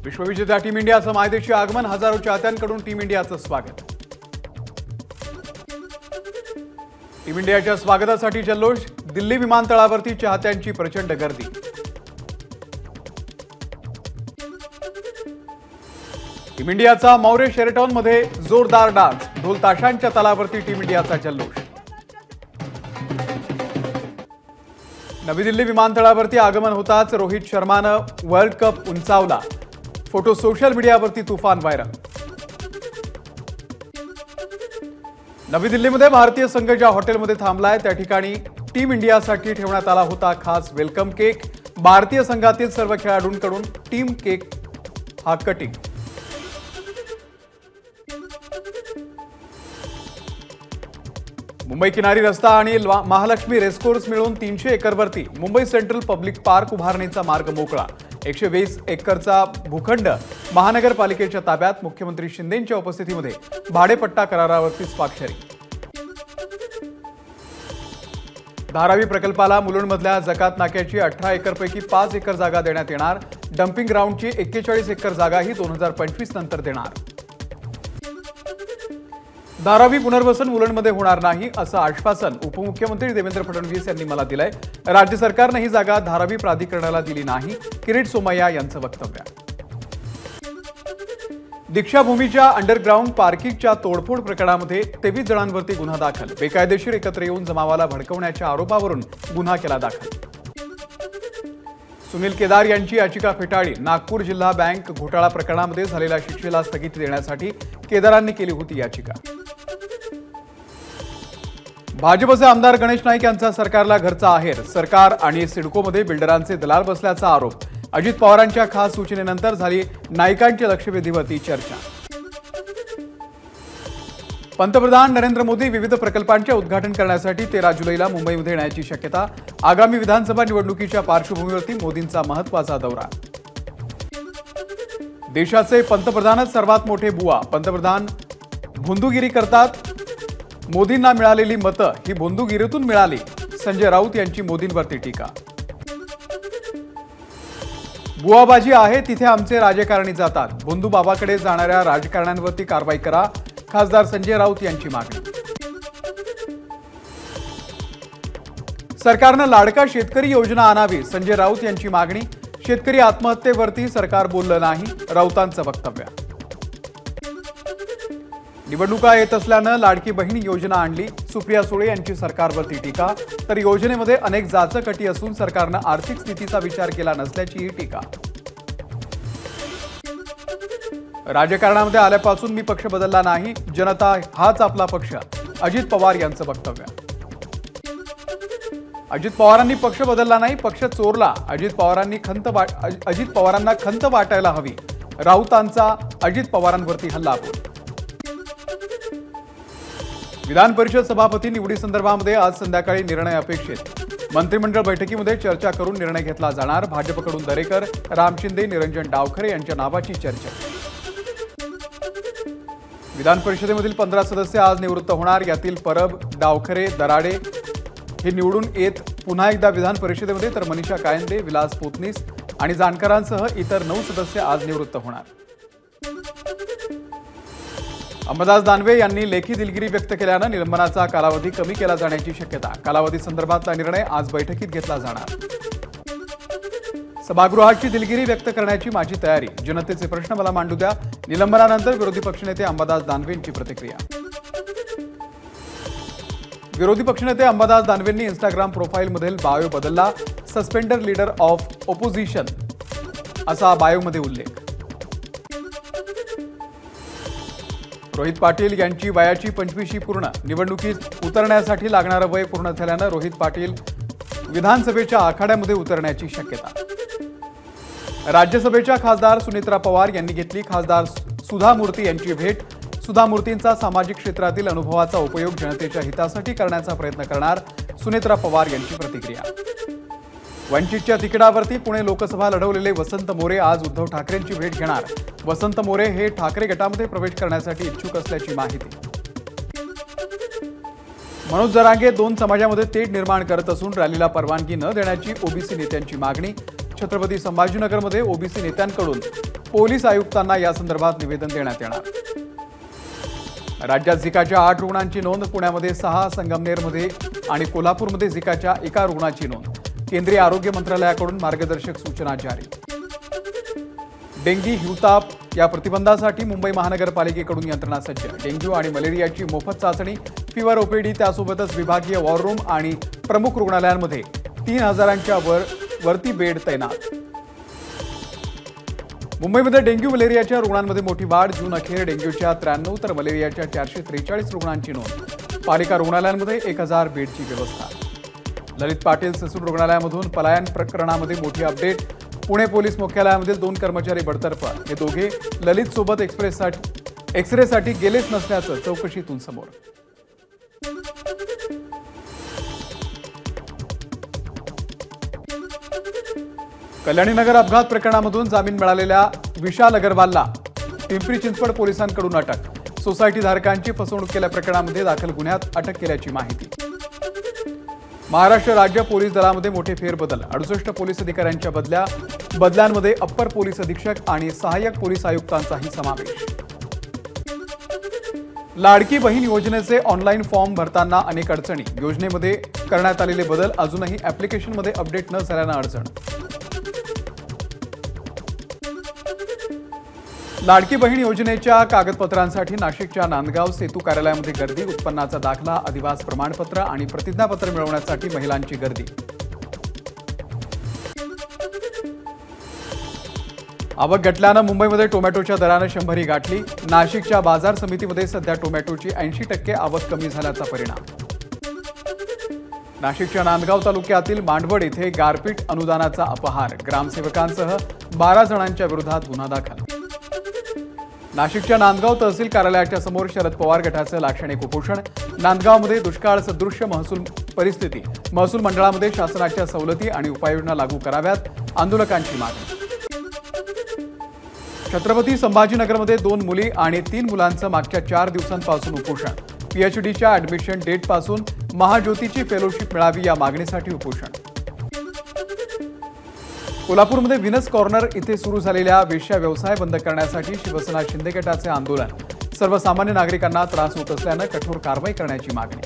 विश्वविजेत्या team इंडियाचं मायदेशी आगमन, हजारो चाहत्यांकडून टीम इंडियाचं स्वागत। टीम इंडियाच्या स्वागतासाठी जल्लोष, दिल्ली विमानतळावरती चाहत्यांची प्रचंड गर्दी। टीम इंडियाचा मौर्य शेरेटॉन मध्ये जोरदार डान्स, ढोल ताशांच्या तालावरती टीम इंडियाचा जल्लोष। नवी दिल्ली विमानतळावरती आगमन होताच रोहित शर्मानं वर्ल्ड कप उंचावला, फोटो सोशल मीडियावरती तुफान व्हायरल। नवी दिल्लीमध्ये भारतीय संघ ज्या हॉटेलमध्ये थांबलाय त्या ठिकाणी टीम इंडियासाठी ठेवण्यात आला होता खास वेलकम केक। भारतीय संघातील सर्व खेळाडूंकडून टीम केक हा कटिंग। मुंबई किनारी रस्ता आणि महालक्ष्मी रेसकोर्स मिळून 300 एकरवरती मुंबई सेंट्रल पब्लिक पार्क उभारणीचा मार्ग मोकळा। 120 एकरचा भूखंड महानगरपालिकेच्या ताब्यात, मुख्यमंत्री शिंदेंच्या उपस्थितीमध्ये भाडेपट्टा करारावरती स्वाक्षरी। धारावी प्रकल्पाला मुलुंडमधल्या जकात नाक्याची 18 एकरपैकी 5 एकर जागा देण्यात येणार। डम्पिंग ग्राउंडची 41 एकर जागाही 2025 नंतर देणार। धारावी पुनर्वसन मुलुंडमध्ये होणार नाही असं आश्वासन उपमुख्यमंत्री देवेंद्र फडणवीस यांनी मला दिलंय। राज्य सरकारने ही जागा धारावी प्राधिकरणाला दिली नाही, किरीट सोमय्या यांचं वक्तव्य। दीक्षाभूमीच्या अंडरग्राऊंड पार्किंगच्या तोडफोड प्रकरणामध्ये 23 जणांवरती गुन्हा दाखल। बेकायदेशीर एकत्र येऊन जमावाला भडकवण्याच्या आरोपावरून गुन्हा केला दाखल। सुनील केदार यांची याचिका फेटाळली। नागपूर जिल्हा बँक घोटाळा प्रकरणामध्ये झालेल्या शिक्षेला स्थगिती देण्यासाठी केदारांनी केली होती याचिका। भाजपचे आमदार गणेश नाईक यांचा सरकारला घरचा आहेर। सरकार आणि सिडकोमध्ये बिल्डरांचे दलाल बसल्याचा आरोप। अजित पवारांच्या खास सूचनेनंतर झाली नाईकांच्या लक्षवेधीवरती चर्चा। पंतप्रधान नरेंद्र मोदी विविध प्रकल्पांचे उद्घाटन करण्यासाठी 13 जुलैला मुंबईमध्ये येण्याची शक्यता। आगामी विधानसभा निवडणुकीच्या पार्श्वभूमीवरती मोदींचा महत्त्वाचा दौरा। देशाचे पंतप्रधानच सर्वात मोठे बुवा, पंतप्रधान भोंदूगिरी करतात। मोदींना मिळालेली मतं ही भोंदूगिरीतून मिळाली, संजय राऊत यांची मोदींवरती टीका। बुवाबाजी आहे तिथे आमचे राजकारणी जातात, भोंदूबाबाकडे जाणाऱ्या राजकारण्यांवरती कारवाई करा, खासदार संजय राऊत यांची मागणी। सरकारनं लाडका शेतकरी योजना आणावी, संजय राऊत यांची मागणी। शेतकरी आत्महत्येवरती सरकार बोललं नाही, राऊतांचं वक्तव्य। निवडणुका येत असल्यानं लाडकी बहीण योजना आणली, सुप्रिया सुळे यांची सरकारवरती टीका। तर योजनेमध्ये अनेक जाचक अटी असून सरकारनं आर्थिक स्थितीचा विचार केला नसल्याचीही टीका। राजकारणामध्ये आल्यापासून मी पक्ष बदलला नाही, जनता हाच आपला पक्ष, अजित पवार यांचं वक्तव्य। अजित पवारांनी पक्ष बदलला नाही, पक्ष चोरला, अजित पवारांना खंत वाटायला हवी, राऊतांचा अजित पवारांवरती हल्लाबोल। विधान परिषद सभापती निवडी संदर्भामध्ये आज संध्याकाळी निर्णय अपेक्षित। मंत्रिमंडळ बैठकीमध्ये चर्चा करून निर्णय घेतला जाणार। भाजपकडून दरेकर, राम शिंदे, निरंजन डावखरे यांच्या नावाची चर्चा। विधान परिषदेमधील 15 सदस्य आज निवृत्त होणार। यातील परब, डावखरे, दराडे हे निवडून येत पुन्हा एकदा विधान परिषदेमध्ये, तर मनीषा कायंदे, विलास पोतनीस आणि जानकरांसह इतर 9 सदस्य आज निवृत्त होणार। अंबादास दानवे यांनी लेखी दिलगिरी व्यक्त केल्यानं निलंबनाचा कालावधी कमी केला जाण्याची शक्यता। कालावधी संदर्भातला निर्णय आज बैठकीत घेतला जाणार। सभागृहाची दिलगिरी व्यक्त करण्याची माझी तयारी, जनतेचे प्रश्न मला मांडू द्या, निलंबनानंतर विरोधी पक्षनेते अंबादास दानवेंची प्रतिक्रिया। विरोधी पक्षनेते अंबादास दानवेंनी इंस्टाग्राम प्रोफाईलमधील बायो बदलला। सस्पेंडर लीडर ऑफ ऑपोजिशन असा बायोमध्ये उल्लेख। रोहित पाटील यांची वयाची 25वी पूर्ण, निवडणुकीत उतरण्यासाठी लागणारं वय पूर्ण झाल्यानं रोहित पाटील विधानसभेच्या आखाड्यामध्ये उतरण्याची शक्यता। राज्यसभेच्या खासदार सुनेत्रा पवार यांनी घेतली खासदार सुधा मूर्ती यांची भेट। सुधा मूर्तींचा सामाजिक क्षेत्रातील अनुभवाचा उपयोग जनतेच्या हितासाठी करण्याचा प्रयत्न करणार, सुनेत्रा पवार यांची प्रतिक्रिया। वंचितच्या तिकिटावरती पुणे लोकसभा लढवलेले वसंत मोरे आज उद्धव ठाकरेंची भेट घेणार। वसंत मोरे हे ठाकरे गटामध्ये प्रवेश करण्यासाठी इच्छुक असल्याची माहिती। मनोज जरांगे 2 समाजामध्ये तेढ निर्माण करत असून रॅलीला परवानगी न देण्याची ओबीसी नेत्यांची मागणी। छत्रपती संभाजीनगरमध्ये ओबीसी नेत्यांकडून पोलीस आयुक्तांना या संदर्भात निवेदन देण्यात येणार। राज्यात झिकाच्या 8 रुग्णांची नोंद, पुण्यामध्ये 6, संगमनेरमध्ये आणि कोल्हापूरमध्ये झिकाच्या 1 रुग्णाची नोंद। केंद्रीय आरोग्य मंत्रालयाकडून मार्गदर्शक सूचना जारी। डेंगी, हिवताप या प्रतिबंधासाठी मुंबई महानगरपालिकेकडून यंत्रणा सज्ज। डेंग्यू आणि मलेरियाची मोफत चाचणी, फिवर ओपीडी, त्यासोबतच विभागीय वॉर रूम आणि प्रमुख रुग्णालयांमध्ये 3000च्या वरती बेड तैनात। मुंबईमध्ये डेंग्यू मलेरियाच्या रुग्णांमध्ये मोठी वाढ। जून अखेर डेंग्यूच्या 93 तर मलेरियाच्या 443 रुग्णांची नोंद। पालिका रुग्णालयांमध्ये 1000 बेडची व्यवस्था। ललित पाटील ससून रुग्णालयामधून पलायन प्रकरणामध्ये मोठी अपडेट। पुणे पोलीस मुख्यालयामधील 2 कर्मचारी बडतर्फ। हे दोघे ललित सोबत एक्सरेसाठी गेलेच नसल्याचं चौकशीतून समोर। कल्याणीनगर अपघात प्रकरणामधून जामीन मिळालेल्या विशाल अग्रवालला पिंपरी चिंचवड पोलिसांकडून अटक। सोसायटी धारकांची फसवणूक केल्या प्रकरणामध्ये दाखल गुन्ह्यात अटक केल्याची माहिती। महाराष्ट्र राज्य पोलीस दलामध्ये मोठे फेरबदल। 68 पोलीस अधिकाऱ्यांच्या बदल्यांमध्ये अप्पर पोलीस अधीक्षक आणि सहाय्यक पोलीस आयुक्तांचाही समावेश। लाडकी बहीण योजनेचे ऑनलाईन फॉर्म भरताना अनेक अडचणी। योजनेमध्ये करण्यात आलेले बदल अजूनही ॲप्लिकेशनमध्ये अपडेट न झाल्यानं अडचण। लाडकी बहीण योजनेच्या कागदपत्रांसाठी नाशिकच्या नांदगाव सेतू कार्यालयामध्ये गर्दी। उत्पन्नाचा दाखला, अधिवास प्रमाणपत्र आणि प्रतिज्ञापत्र मिळवण्यासाठी महिलांची गर्दी। आवक घटल्यानं मुंबईमध्ये टोमॅटोच्या दरानं 100 गाठली। नाशिकच्या बाजार समितीमध्ये सध्या टोमॅटोची 80% आवक कमी झाल्याचा परिणाम। नाशिकच्या नांदगाव तालुक्यातील मांडवड येथे गारपीट अनुदानाचा अपहार। ग्रामसेवकांसह 12 जणांच्या विरोधात गुन्हा दाखल। नाशिकच्या नांदगाव तहसील कार्यालयाच्या समोर शरद पवार गटाचं लाक्षणिक उपोषण। नांदगावमध्ये दुष्काळ सदृश्य महसूल परिस्थिती। महसूल मंडळामध्ये शासनाच्या सवलती आणि उपाययोजना लागू कराव्यात, आंदोलकांची मागणी। छत्रपती संभाजीनगरमध्ये 2 मुली आणि 3 मुलांचं मागच्या 4 दिवसांपासून उपोषण। पीएचडीच्या ऍडमिशन डेटपासून महाज्योतीची फेलोशिप मिळावी या मागणीसाठी उपोषण। कोल्हापूरमध्ये व्हिनस कॉर्नर इथे सुरू झालेल्या वेश्या व्यवसाय बंद करण्यासाठी शिवसेना शिंदे गटाचे आंदोलन। सर्वसामान्य नागरिकांना त्रास होत असल्यानं कठोर कारवाई करण्याची मागणी।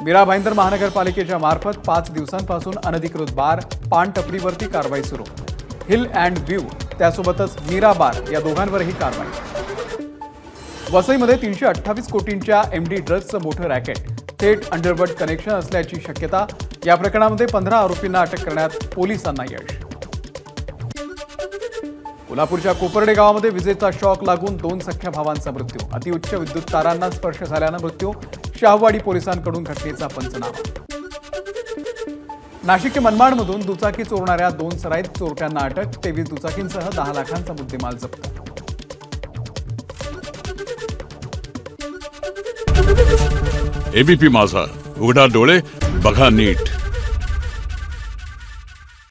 मीरा भाईंदर महानगरपालिकेच्या मार्फत 5 दिवसांपासून अनधिकृत बार, पान टपरीवरती कारवाई सुरू। हिल अँड व्ह्यू त्यासोबतच मीरा बार या दोघांवरही कारवाई। वसईमध्ये 328 कोटींच्या एमडी ड्रग्जचं मोठं रॅकेट, थेट अंडरवर्ल्ड कनेक्शन असल्याची शक्यता। या प्रकरणामध्ये 15 आरोपींना अटक करण्यात पोलिसांना यश। कोल्हापूरच्या कोपर्डे गावामध्ये विजेचा शॉक लागून 2 सख्ख्या भावांचा मृत्यू। अतिउच्च विद्युत तारांना स्पर्श झाल्यानं मृत्यू। शाहूवाडी पोलिसांकडून घटनेचा पंचनामा। नाशिक मनमाडमधून दुचाकी चोरणाऱ्या 2 सराईत चोरट्यांना अटक। 23 दुचाकींसह 10 लाखांचा मुद्देमाल जप्त। एबीपी माझा, उघडा डोळे बघा नीट।